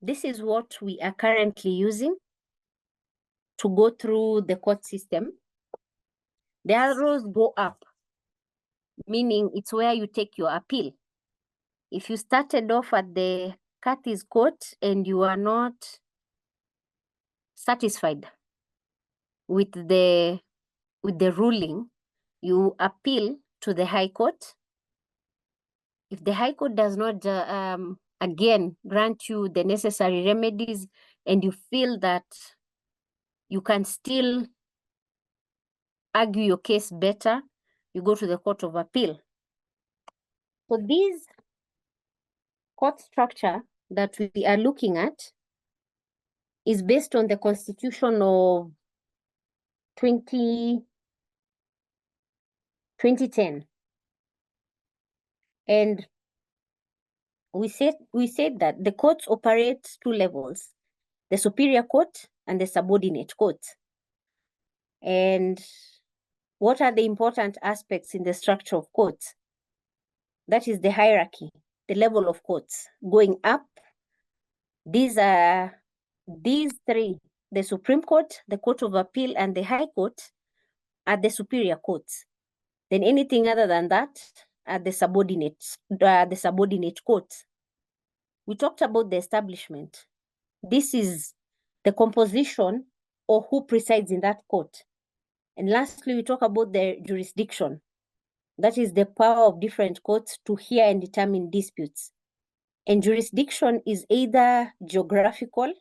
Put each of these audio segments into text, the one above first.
This is what we are currently using to go through the court system. The arrows go up, meaning it's where you take your appeal. If you started off at the Cathy's court and you are not satisfied with the ruling, you appeal to the High Court. If the High Court does not again grant you the necessary remedies and you feel that you can still argue your case better, you go to the Court of Appeal. So this court structure that we are looking at is based on the Constitution of 2010. And we said that the courts operate two levels, the Superior Court and the Subordinate Court. And what are the important aspects in the structure of courts? That is the hierarchy, the level of courts going up. These three, the Supreme Court, the Court of Appeal, and the High Court, are the superior courts. Then anything other than that are the subordinate courts. We talked about the establishment. This is the composition or who presides in that court. And lastly, we talk about the jurisdiction. That is the power of different courts to hear and determine disputes. And jurisdiction is either geographical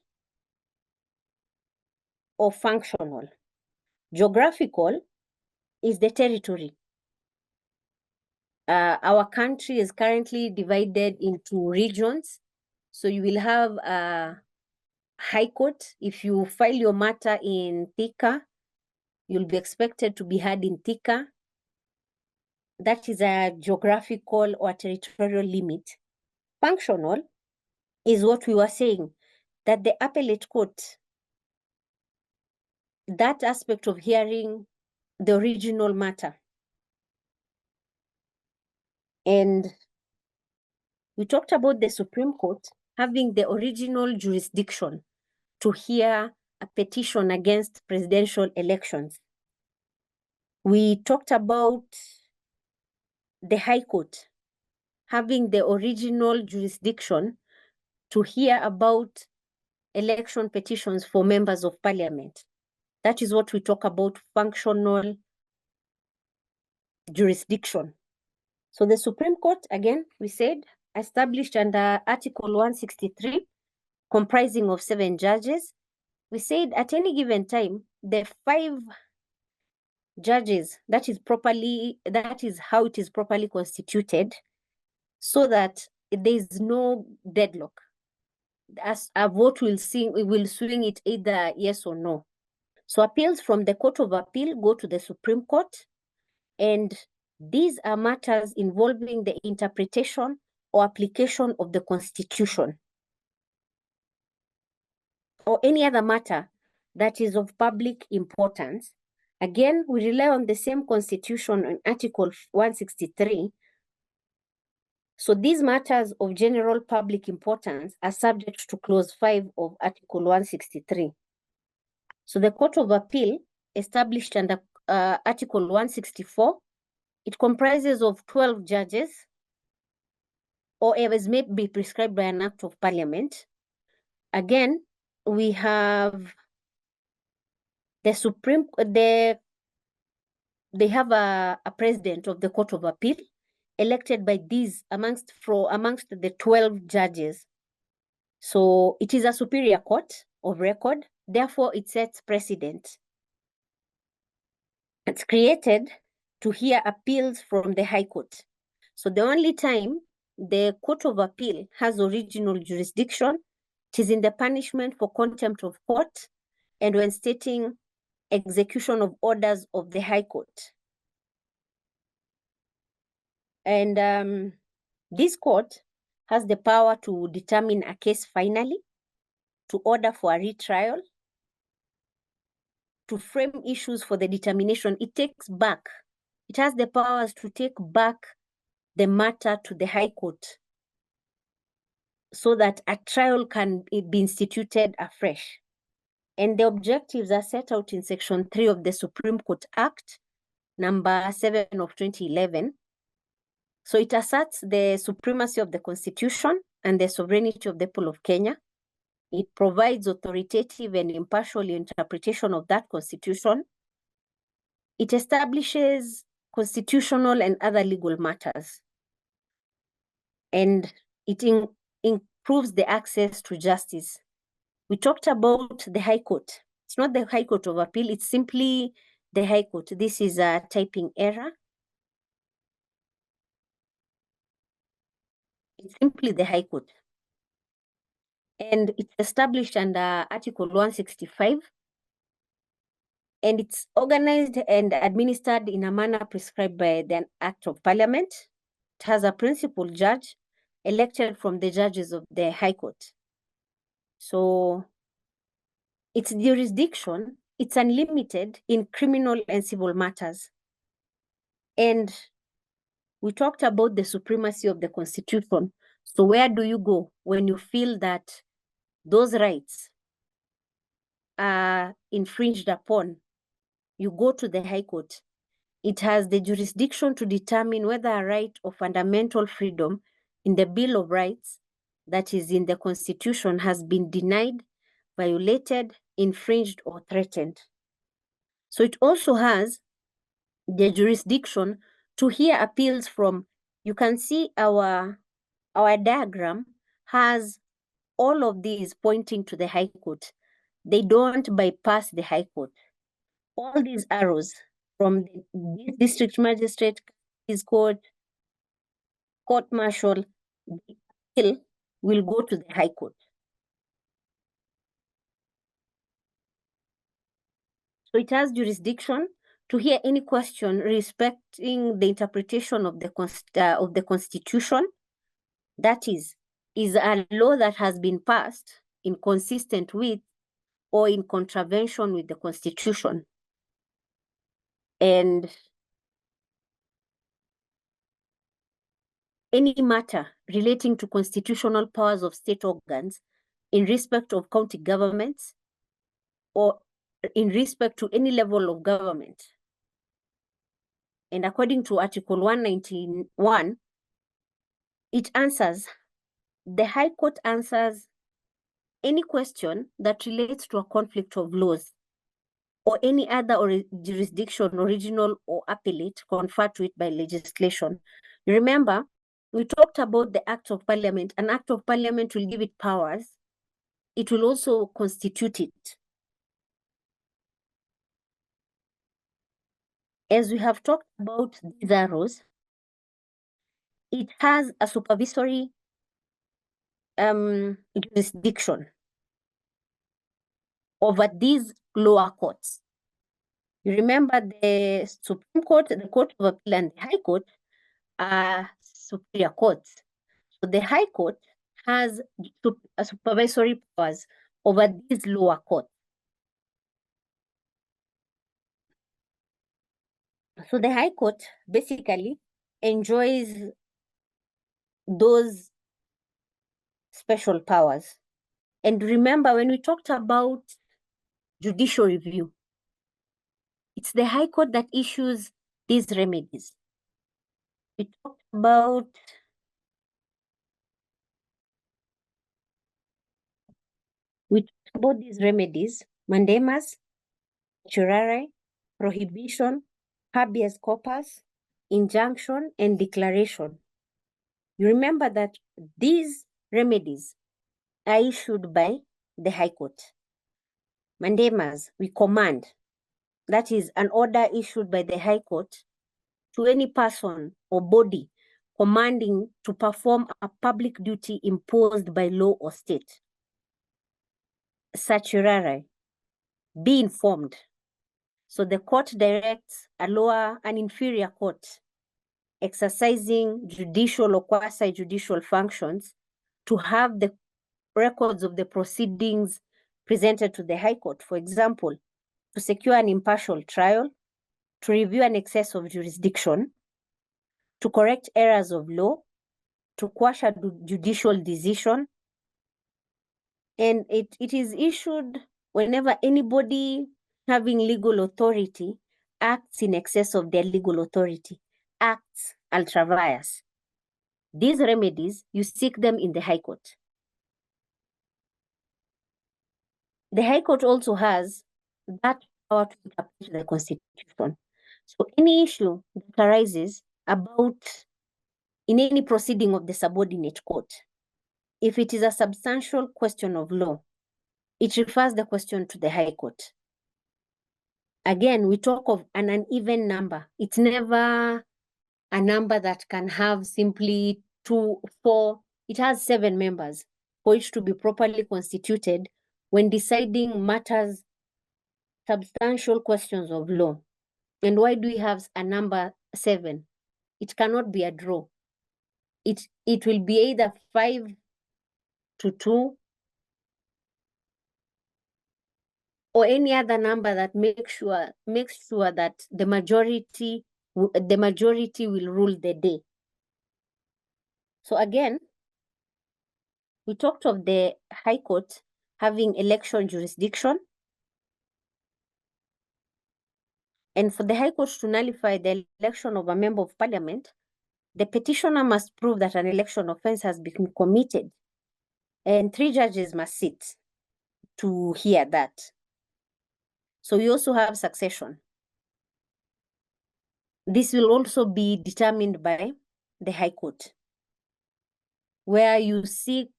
or functional. Geographical is the territory. Our country is currently divided into regions. So you will have a High Court. If you file your matter in Thika, you'll be expected to be heard in Thika. That is a geographical or territorial limit. Functional is what we were saying, that the appellate court, that aspect of hearing the original matter. And we talked about the Supreme Court having the original jurisdiction to hear a petition against presidential elections. We talked about the High Court having the original jurisdiction to hear about election petitions for members of parliament. That is what we talk about functional jurisdiction. So the Supreme Court, again, we said, established under Article 163, comprising of 7 judges. We said at any given time, the 5 judges, that is how it is properly constituted, so that there is no deadlock. As a vote will swing it either yes or no. So appeals from the Court of Appeal go to the Supreme Court, and these are matters involving the interpretation or application of the Constitution or any other matter that is of public importance. Again, we rely on the same Constitution on Article 163. So these matters of general public importance are subject to Clause 5 of Article 163. So the Court of Appeal, established under Article 164, it comprises of 12 judges, or as may be prescribed by an Act of Parliament. Again, we have the they have a president of the Court of Appeal elected by these amongst the 12 judges. So it is a superior court of record, therefore it sets precedent. It's created to hear appeals from the High Court. So the only time the Court of Appeal has original jurisdiction, it is in the punishment for contempt of court and when stating execution of orders of the High Court. And this court has the power to determine a case finally, to order for a retrial, to frame issues for the determination. It takes back it has the powers to take back the matter to the High Court so that a trial can be instituted afresh. And the objectives are set out in Section 3 of the Supreme Court Act, number 7 of 2011. So it asserts the supremacy of the Constitution and the sovereignty of the people of Kenya. It provides authoritative and impartial interpretation of that Constitution. It establishes constitutional and other legal matters. And it improves the access to justice. We talked about the High Court. It's not the High Court of Appeal, it's simply the High Court. This is a typing error. It's simply the High Court. And it's established under Article 165. And it's organized and administered in a manner prescribed by the Act of Parliament. It has a principal judge elected from the judges of the High Court. So its jurisdiction, it's unlimited in criminal and civil matters. And we talked about the supremacy of the Constitution. So where do you go when you feel that those rights are infringed upon? You go to the High Court. It has the jurisdiction to determine whether a right of fundamental freedom in the Bill of Rights that is in the Constitution has been denied, violated, infringed, or threatened. So it also has the jurisdiction to hear appeals from, you can see our diagram has all of these pointing to the High Court. They don't bypass the High Court. All these arrows from the district magistrate, his court, court martial, the appeal will go to the High Court. So it has jurisdiction to hear any question respecting the interpretation of the Constitution. That is a law that has been passed inconsistent with or in contravention with the Constitution. And any matter relating to constitutional powers of state organs in respect of county governments or in respect to any level of government. And according to Article 191, it answers, the High Court answers any question that relates to a conflict of laws or any other jurisdiction, original or appellate, conferred to it by legislation. Remember, we talked about the Act of Parliament. An Act of Parliament will give it powers. It will also constitute it. As we have talked about these arrows, it has a supervisory jurisdiction over these lower courts. You remember the Supreme Court, the Court of Appeal, and the High Court are superior courts. So the High Court has supervisory powers over these lower courts. So the High Court basically enjoys those special powers. And remember, when we talked about judicial review, it's the High Court that issues these remedies. We talked about these remedies: mandamus, certiorari, prohibition, habeas corpus, injunction, and declaration. You remember that these remedies are issued by the High Court. Mandamus, we command. That is an order issued by the High Court to any person or body commanding to perform a public duty imposed by law or state. Certiorari, be informed. So the court directs an inferior court exercising judicial or quasi-judicial functions to have the records of the proceedings presented to the High Court. For example, to secure an impartial trial, to review an excess of jurisdiction, to correct errors of law, to quash a judicial decision, and it is issued whenever anybody having legal authority acts in excess of their legal authority, acts ultra vires. These remedies, you seek them in the High Court. The High Court also has that power to interpret the Constitution. So any issue that arises about in any proceeding of the subordinate court, if it is a substantial question of law, it refers the question to the High Court. Again, we talk of an uneven number. It's never a number that can have simply 2, 4. It has 7 members for it to be properly constituted when deciding matters, substantial questions of law. And why do we have a number 7? It cannot be a draw. It will be either 5-2 or any other number that makes sure that the majority will rule the day. So again, we talked of the High Court having election jurisdiction. And for the High Court to nullify the election of a member of parliament, the petitioner must prove that an election offense has been committed. And 3 judges must sit to hear that. So we also have succession. This will also be determined by the High Court, where you seek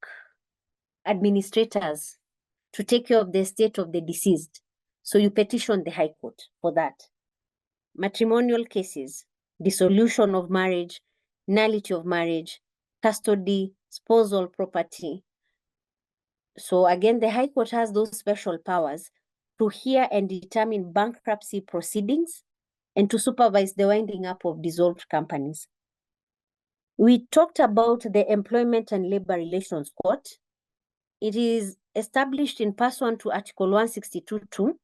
administrators to take care of the estate of the deceased. So you petition the High Court for that. Matrimonial cases, dissolution of marriage, nullity of marriage, custody, spousal property. So again, the High Court has those special powers to hear and determine bankruptcy proceedings and to supervise the winding up of dissolved companies. We talked about the Employment and Labor Relations Court. It is established in pursuant to Article 162(2),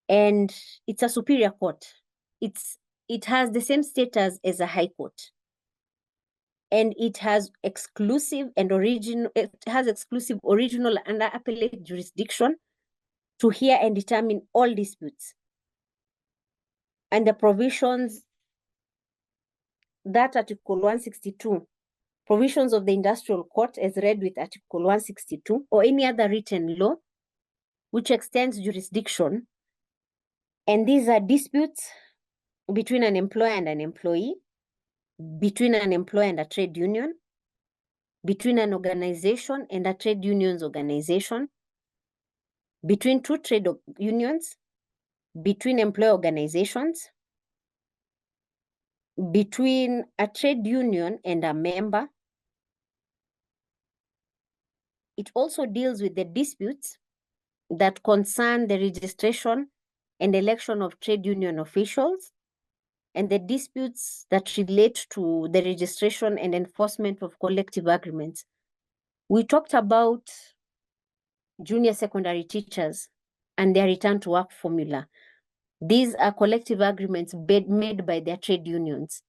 and it's a superior court. It has the same status as a High Court. And it has exclusive original and appellate jurisdiction to hear and determine all disputes. And the provisions that Article 162, provisions of the Industrial Court as read with Article 162, or any other written law which extends jurisdiction. And these are disputes between an employer and an employee, between an employer and a trade union, between an organization and a trade union's organization, between 2 trade unions, between employer organizations, between a trade union and a member. It also deals with the disputes that concern the registration and election of trade union officials, and the disputes that relate to the registration and enforcement of collective agreements. We talked about junior secondary teachers and their return to work formula. These are collective agreements made by their trade unions.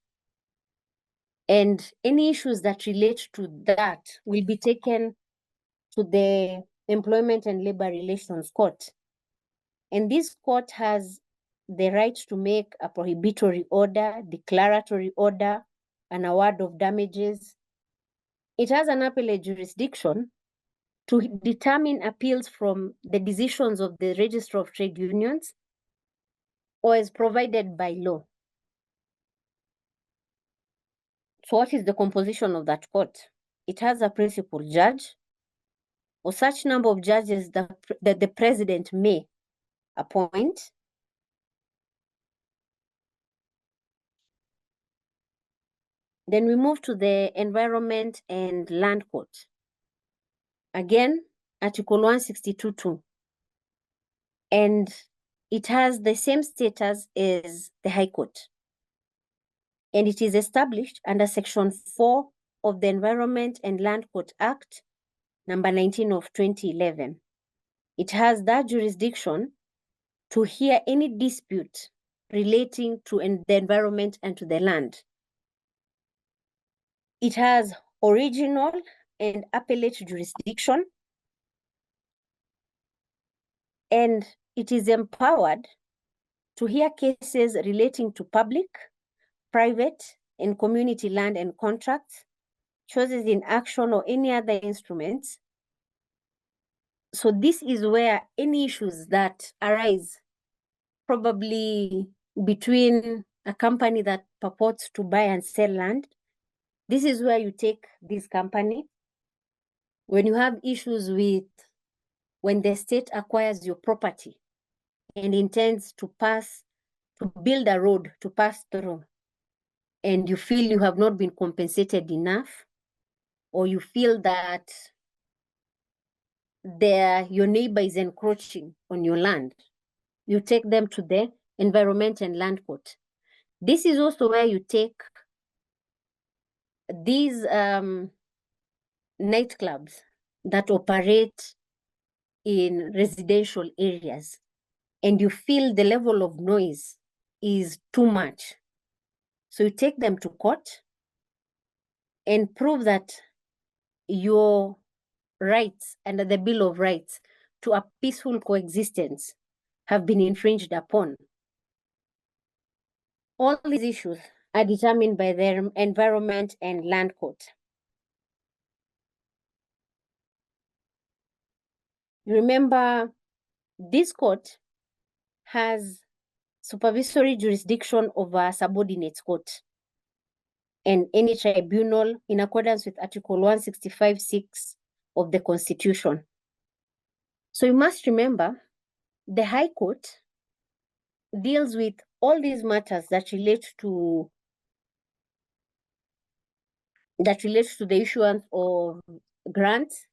And any issues that relate to that will be taken to the Employment and Labor Relations Court. And this court has the right to make a prohibitory order, declaratory order, an award of damages. It has an appellate jurisdiction to determine appeals from the decisions of the Registrar of Trade Unions or as provided by law. So what is the composition of that court? It has a principal judge or such number of judges that the president may appoint. Then we move to the Environment and Land Court. Again, Article 162(2). And it has the same status as the High Court. And it is established under Section 4 of the Environment and Land Court Act, number 19 of 2011. It has that jurisdiction to hear any dispute relating to the environment and to the land. It has original and appellate jurisdiction, and it is empowered to hear cases relating to public, private, and community land and contracts, choices in action, or any other instruments. So this is where any issues that arise, probably between a company that purports to buy and sell land, this is where you take this company. When you have issues with when the state acquires your property and intends to build a road to pass through, and you feel you have not been compensated enough, or you feel that your neighbor is encroaching on your land, you take them to the Environment and Land Court. This is also where you take these nightclubs that operate in residential areas, and you feel the level of noise is too much. So you take them to court and prove that your rights under the Bill of Rights to a peaceful coexistence have been infringed upon. All these issues are determined by the Environment and Land Court. Remember, this court has supervisory jurisdiction over subordinate court and any tribunal in accordance with Article 165(6) of the Constitution. So you must remember, the High Court deals with all these matters that relate to the issuance of grants.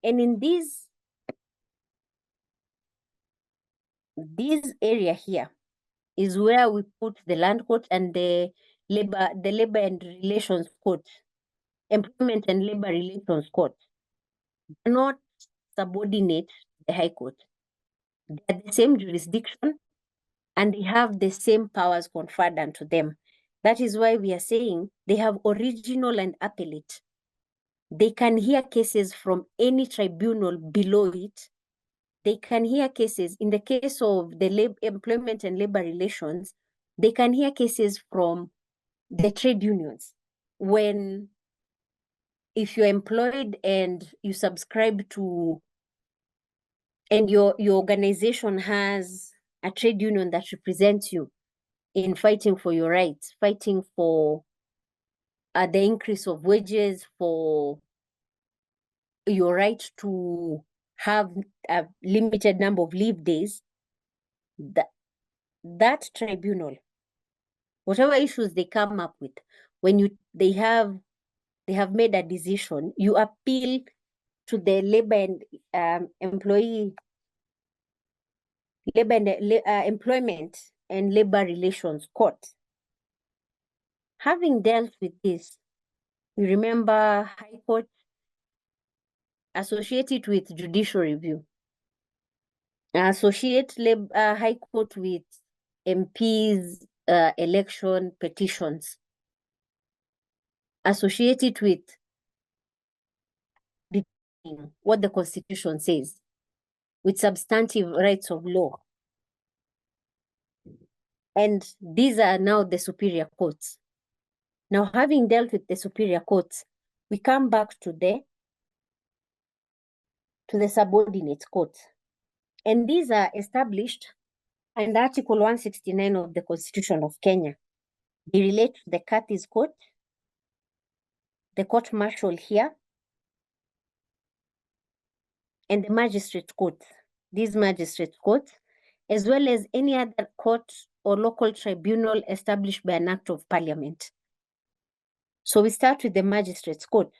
And in this area here is where we put the Land Court and the Labor and Relations Court, Employment and Labor Relations Court. They're not subordinate the High Court. They're the same jurisdiction, and they have the same powers conferred unto them. That is why we are saying they have original and appellate. They can hear cases from any tribunal below it. They can hear cases, in the case of the Employment and Labor Relations, they can hear cases from the trade unions. If you're employed and you subscribe to, and your organization has a trade union that represents you in fighting for your rights, fighting for the increase of wages, for your right to have a limited number of leave days, that tribunal, whatever issues they come up with, when they have made a decision, you appeal to the Employment and Labor Relations Court. Having dealt with this, you remember High Court, associate it with judicial review. Associate High Court with MPs, election petitions. Associate it with what the Constitution says, with substantive rights of law. And these are now the superior courts. Now, having dealt with the superior courts, we come back to the subordinate courts. And these are established under Article 169 of the Constitution of Kenya. They relate to the Curtis Court, the Court Martial here, and the Magistrate Court. These Magistrate Courts, as well as any other court or local tribunal established by an Act of Parliament. So we start with the Magistrates Court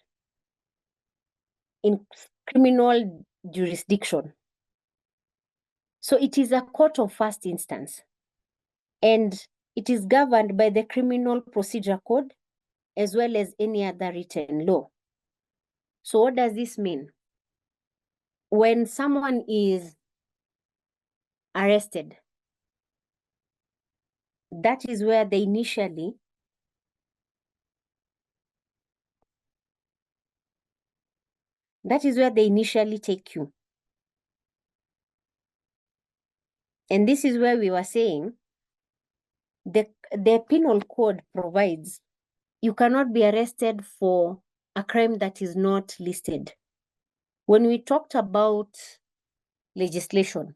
in criminal jurisdiction. So it is a court of first instance, and it is governed by the Criminal Procedure Code as well as any other written law. So what does this mean? When someone is arrested that is where they initially take you. And this is where we were saying the penal code provides you cannot be arrested for a crime that is not listed. When we talked about legislation,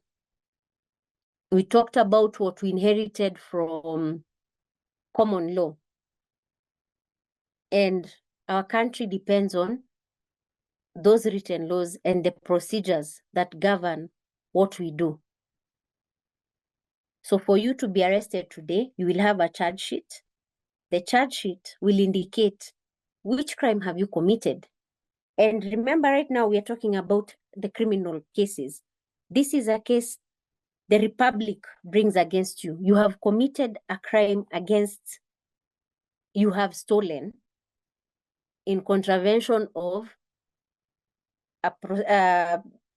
we talked about what we inherited from common law. And our country depends on those written laws and the procedures that govern what we do. So for you to be arrested today, you will have a charge sheet. The charge sheet will indicate which crime have you committed. And remember, right now we are talking about the criminal cases. This is a case the Republic brings against you. You have committed a crime against, you have stolen in contravention of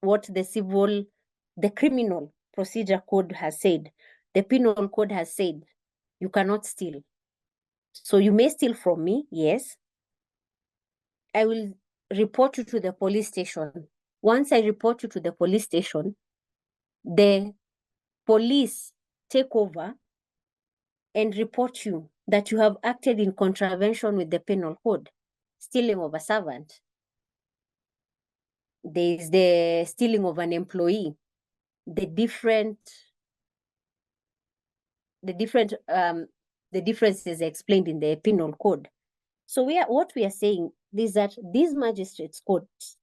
what the criminal procedure code has said. The penal code has said you cannot steal. So you may steal from me, yes. I will report you to the police station. Once I report you to the police station, the police take over and report you that you have acted in contravention with the penal code, stealing of a servant. There is the stealing of an employee, the differences explained in the penal code. So what we are saying is that these magistrates' courts,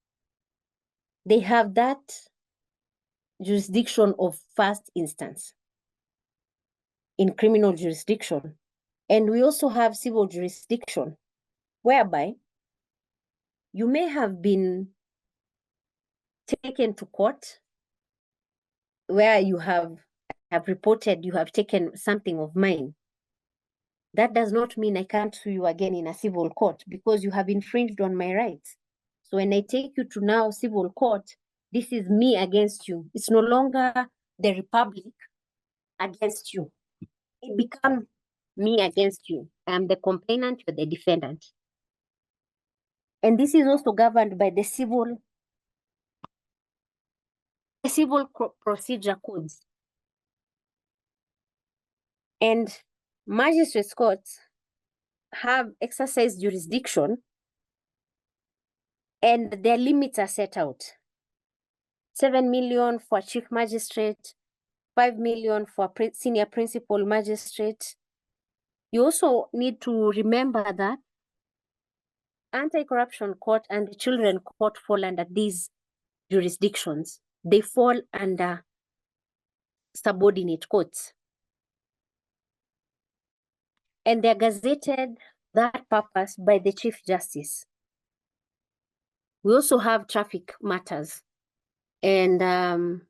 they have that jurisdiction of first instance in criminal jurisdiction. And we also have civil jurisdiction, whereby you may have been taken to court where you have reported you have taken something of mine. That does not mean I can't sue you again in a civil court because you have infringed on my rights. So when I take you to now civil court, this is me against you. It's no longer the Republic against you. It becomes me against you. I'm the complainant, you're the defendant. And this is also governed by the civil procedure codes. And magistrates courts have exercise jurisdiction and their limits are set out. 7 million for chief magistrate, 5 million for senior principal magistrate. You also need to remember that anti-corruption court and the children court fall under these jurisdictions. They fall under subordinate courts. And they're gazetted that purpose by the Chief Justice. We also have traffic matters. And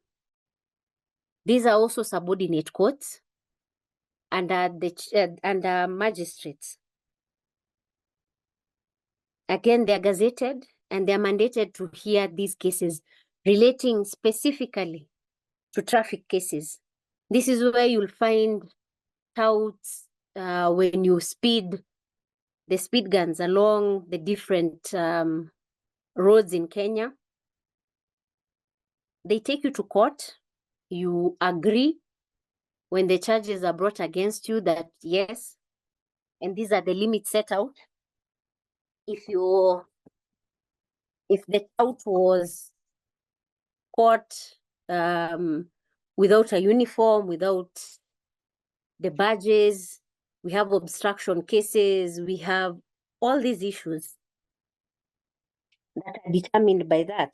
these are also subordinate courts under magistrates. Again, they're gazetted and they're mandated to hear these cases relating specifically to traffic cases. This is where you'll find touts when you speed, the speed guns along the different roads in Kenya. They take you to court. You agree when the charges are brought against you that yes, and these are the limits set out. If the tout was caught without a uniform, without the badges, we have obstruction cases, we have all these issues that are determined by that.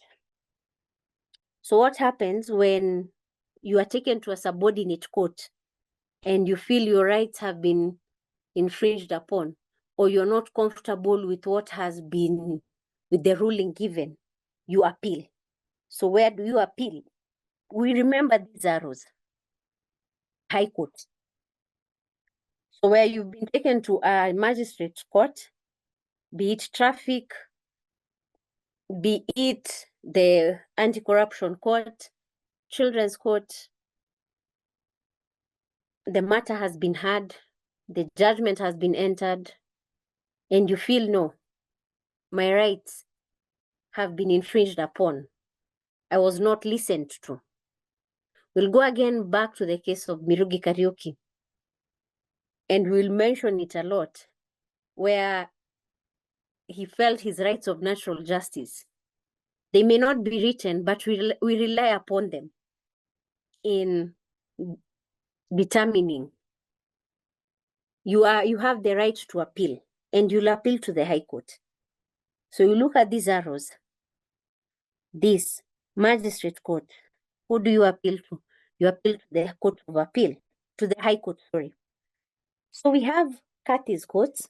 So what happens when you are taken to a subordinate court and you feel your rights have been infringed upon, or you're not comfortable with what has been, with the ruling given, you appeal. So where do you appeal? We remember these arrows. High Court. So where you've been taken to a magistrate court, be it traffic, be it the anti-corruption court, children's court, the matter has been heard, the judgment has been entered, and you feel, no, my rights have been infringed upon, I was not listened to. We'll go again back to the case of Mirugi Kariuki, and we'll mention it a lot, where he felt his rights of natural justice. They may not be written, but we rely upon them in determining you have the right to appeal, and you'll appeal to the High Court. So you look at these arrows. This magistrate court, who do you appeal to? You appeal to the Court of Appeal, to the High Court, sorry. So we have Curtis courts.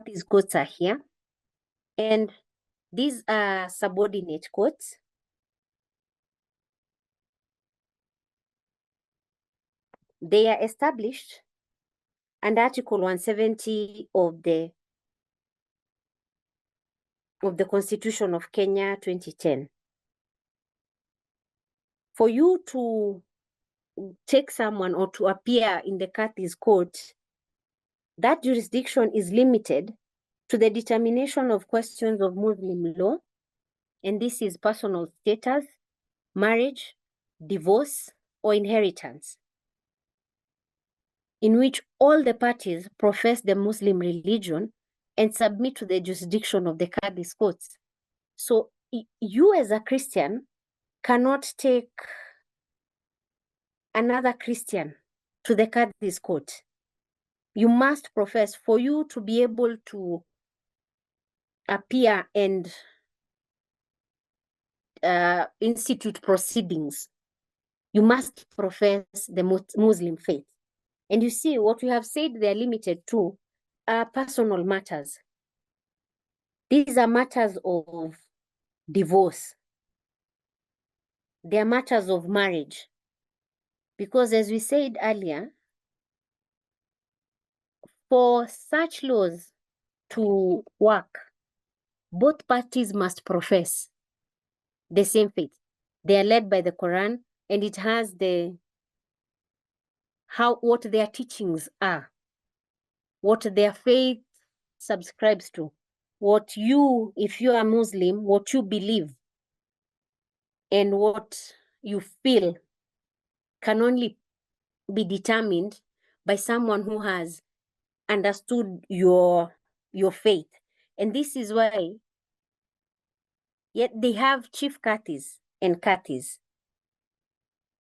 These courts are here, and these are subordinate courts. They are established under Article 170 of the Constitution of Kenya 2010. For you to take someone or to appear in the Curtis court, that jurisdiction is limited to the determination of questions of Muslim law, and this is personal status, marriage, divorce, or inheritance, in which all the parties profess the Muslim religion and submit to the jurisdiction of the Curtis courts. So you as a Christian cannot take another Christian to the Curtis court. You must profess, for you to be able to appear and institute proceedings, you must profess the Muslim faith. And you see, what we have said they are limited to are personal matters. These are matters of divorce. They are matters of marriage. Because as we said earlier, for such laws to work, both parties must profess the same faith. They are led by the Quran, and it has what their teachings are, what their faith subscribes to, what you, if you are Muslim, what you believe, and what you feel can only be determined by someone who has understood your faith. And this is why yet they have chief Curtis and Curtis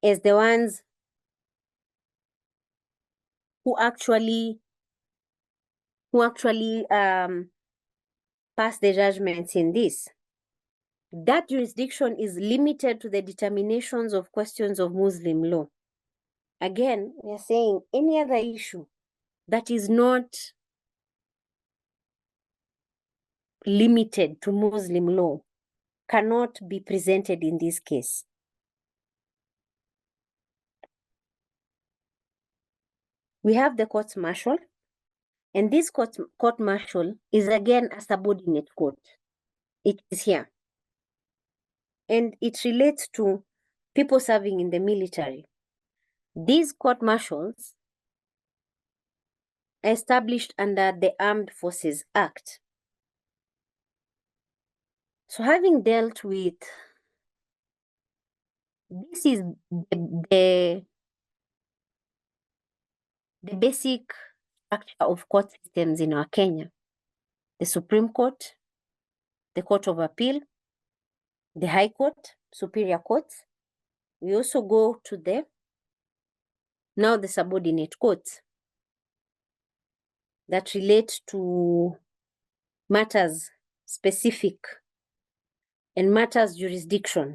as the ones who actually pass the judgments in this. That jurisdiction is limited to the determinations of questions of Muslim law. Again, we are saying any other issue that is not limited to Muslim law cannot be presented in this case. We have the court-martial, and this court-martial is again a subordinate court. It is here. And it relates to people serving in the military. These court-martials are established under the Armed Forces Act. So having dealt with, this is the basic structure of court systems in our Kenya. The Supreme Court, the Court of Appeal, the High Court, Superior Courts. We also go to the subordinate courts that relate to matters specific and matters jurisdiction.